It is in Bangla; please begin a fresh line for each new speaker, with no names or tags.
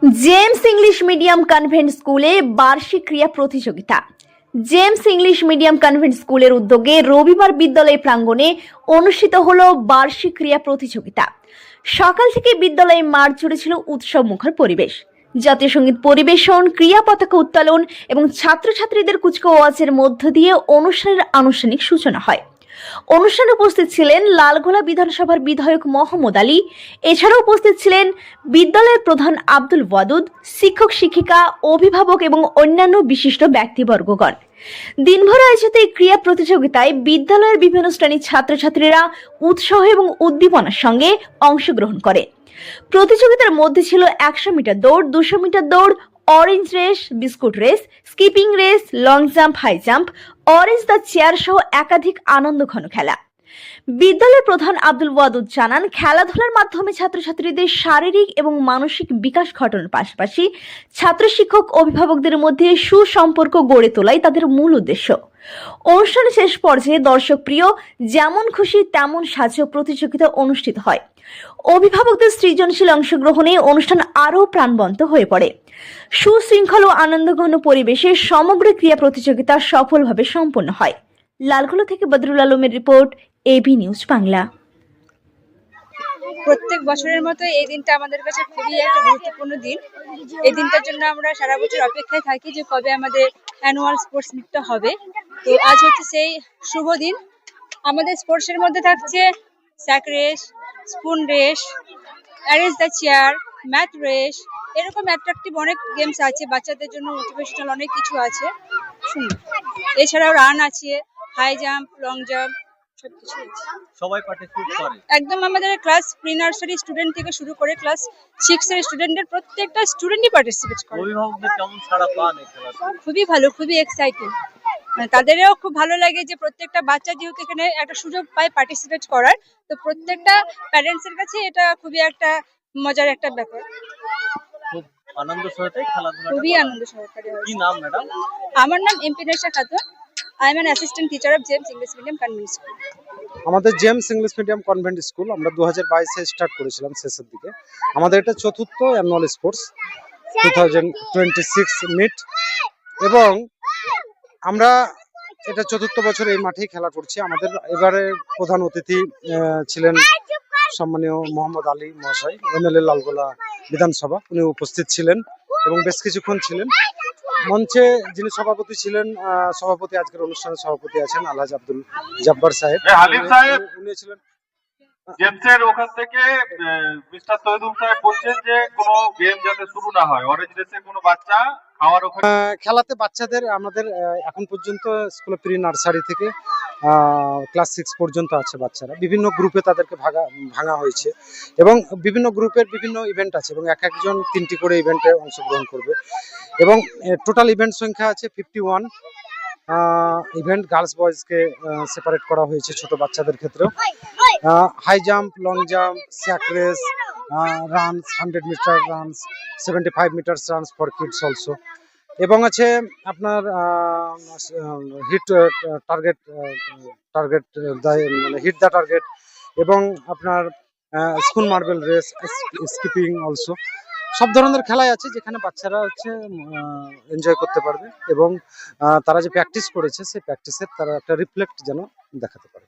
জেমস ইংলিশ মিডিয়াম কনভেন্ট স্কুলে বার্ষিক ক্রীড়া প্রতিযোগিতা। জেমস ইংলিশ মিডিয়াম কনভেন্ট স্কুলের উদ্যোগে রবিবার বিদ্যালয় প্রাঙ্গণে অনুষ্ঠিত হলো বার্ষিক ক্রীড়া প্রতিযোগিতা। সকাল থেকে বিদ্যালয়ে মাঠ জুড়ে ছিল উৎসব মুখর পরিবেশ। জাতীয় সঙ্গীত পরিবেশন, ক্রীড়া পতাকা উত্তোলন এবং ছাত্রছাত্রীদের কুচকাওয়াজের মধ্য দিয়ে অনুষ্ঠানের আনুষ্ঠানিক সূচনা হয়। অনুষ্ঠানে উপস্থিত ছিলেন লালগোলা বিধানসভার বিধায়ক মোহাম্মদ আলী। এছাড়াও উপস্থিত ছিলেন বিদ্যালয়ের প্রধান আব্দুল ওয়াদুদ, শিক্ষক শিক্ষিকা, অভিভাবক এবং অন্যান্য বিশিষ্ট ব্যক্তিবর্গগণ। দিনভর আয়োজিত এই ক্রীড়া প্রতিযোগিতায় বিদ্যালয়ের বিভিন্ন শ্রেণীর ছাত্রছাত্রীরা উৎসাহ এবং উদ্দীপনার সঙ্গে অংশগ্রহণ করে। প্রতিযোগিতার মধ্যে ছিল 100 মিটার দৌড়, 200 মিটার দৌড়, orange race, biscuit race, skipping race, long jump, high jump, arrange the chair সহ একাধিক আনন্দঘন খেলা। বিদ্যালয়ের প্রধান আব্দুল ওয়াদুদ জানান, খেলাধুলার মাধ্যমে ছাত্রছাত্রীদের শারীরিক এবং মানসিক বিকাশ ঘটানোর পাশাপাশি ছাত্র শিক্ষক অভিভাবকদের মধ্যে সুসম্পর্ক গড়ে তোলাই তাদের মূল উদ্দেশ্য। অনুষ্ঠানের শেষ পর্যায়ে দর্শক প্রিয় যেমন খুশি তেমন সাজো প্রতিযোগিতা অনুষ্ঠিত হয়। অভিভাবকদের সৃজনশীল অংশগ্রহণে অনুষ্ঠান আরও প্রাণবন্ত হয়ে পড়ে। সুশৃঙ্খল ও আনন্দঘন পরিবেশে সমগ্র ক্রীড়া প্রতিযোগিতা সফলভাবে সম্পন্ন হয়। লালগোলা থেকে বদরুল আলমের রিপোর্ট, এবি নিউজ বাংলা।
প্রত্যেক বছরের মতো এই দিনটা আমাদের কাছে খুবই একটা গুরুত্বপূর্ণ দিন। এই দিনটার জন্য আমরা সারা বছর অপেক্ষায় থাকি যে কবে আমাদের অ্যানুয়াল স্পোর্টস মিটটা হবে। তো আজ হচ্ছে সেই শুভ দিন। আমাদের স্পোর্টসের মধ্যে থাকছে sack race, spoon race, arrange the chair, math race, এরকম অ্যাট্রাকটিভ অনেক গেমস আছে। বাচ্চাদের জন্য মোটিভেশনাল অনেক কিছু আছে। এছাড়াও রান আছে, হাই জাম্প, লং জাম্প, সবকিছু আছে।
সবাই পার্টিসিপেট করে?
একদম আমাদের ক্লাস প্রি নার্সারি স্টুডেন্ট থেকে শুরু করে ক্লাস 6 এর স্টুডেন্টদের প্রত্যেকটা স্টুডেন্টই পার্টিসিপেট করে।
অভিভাবকদের কেমন সাড়া পান এই খেলাতে?
খুবই ভালো, খুবই এক্সাইটিং। তাদেরও খুব ভালো লাগে যে প্রত্যেকটা বাচ্চা যেহেতু এখানে একটা সুযোগ পায় পার্টিসিপেট করার, তো প্রত্যেকটা প্যারেন্টস এর কাছে এটা খুবই একটা মজার একটা ব্যাপার।
খুব আনন্দ সহকারে খেলাধুলা।
খুবই আনন্দ সহকারে হয়।
কি নাম ম্যাডাম?
আমার নাম MP Nesha Khatun. I am an assistant teacher of Gems English medium convent school.
আমাদের Gems English medium convent school আমরা 2022-এ স্টার্ট করেছিলাম শেষের দিকে। আমাদের এটা চতুর্থ অ্যানুয়াল স্পোর্টস 2026 মিট, এবং আমরা এটা চতুর্থ বছর এই মাঠেই খেলা করছি। আমাদের এবারে প্রধান অতিথি ছিলেন সম্মানীয় মোহাম্মদ আলী মহাশয়, এমএলএ লালগোলা বিধানসভা। উনি উপস্থিত ছিলেন এবং বেশ কিছুক্ষণ ছিলেন। মঞ্চে যিনি সভাপতি ছিলেন, সভাপতি আজকের অনুষ্ঠানের সভাপতি আছেন আলহাজ আব্দুল জব্বার সাহেব।
হালিম সাহেব
উনি ছিলেন
জেমসের ওখান থেকে মিস্টার তৈদুল সাহেব বলছেন যে কোনো গেম যাতে শুরু না হয়, অরেঞ্জ রেসে কোনো বাচ্চা খাওয়ার ওখানে
খেলাতে বাচ্চাদের আমাদের এখন পর্যন্ত স্কুলে প্রি নার্সারি থেকে ক্লাস 6 পর্যন্ত আছে বাচ্চারা। বিভিন্ন গ্রুপে তাদেরকে ভাঙা হয়েছে এবং বিভিন্ন গ্রুপের বিভিন্ন ইভেন্ট আছে এবং এক একজন 3টি করে ইভেন্টে অংশগ্রহণ করবে। এবং টোটাল ইভেন্ট সংখ্যা আছে 51 ইভেন্ট। গার্লস বয়েজকে সেপারেট করা হয়েছে ছোট বাচ্চাদের ক্ষেত্রেও। High jump, long jump, sack race, runs, 100 metre runs, 75 metres runs for kids also. এবং আছে আপনার হিট টার্গেট মানে হিট দ্য টার্গেট, এবং আপনার spoon marble race, skipping also. সব ধরনের খেলাই আছে যেখানে বাচ্চারা হচ্ছে এনজয় করতে পারবে এবং তারা যে প্র্যাকটিস করেছে সেই প্র্যাকটিসের তারা একটা রিফ্লেক্ট যেন দেখাতে পারে।